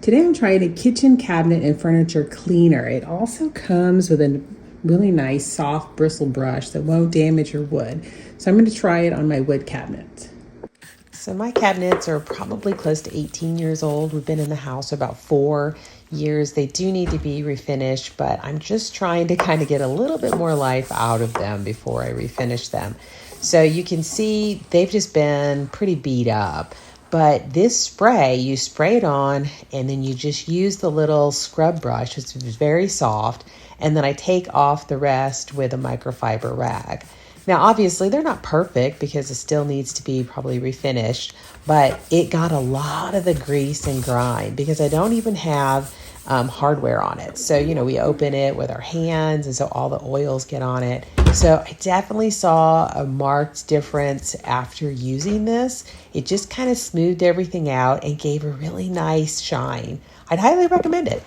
Today I'm trying a kitchen cabinet and furniture cleaner. It also comes with a really nice soft bristle brush that won't damage your wood. So I'm going to try it on my wood cabinet. So my cabinets are probably close to 18 years old. We've been in the house about 4 years. They do need to be refinished, but I'm just trying to kind of get a little bit more life out of them before I refinish them. So you can see they've just been pretty beat up. But this spray, you spray it on and then you just use the little scrub brush, which is very soft, and then I take off the rest with a microfiber rag. Now, obviously, they're not perfect because it still needs to be probably refinished, but it got a lot of the grease and grime because I don't even have hardware on it. So, we open it with our hands, and so all the oils get on it. So I definitely saw a marked difference after using this. It just kind of smoothed everything out and gave a really nice shine. I'd highly recommend it.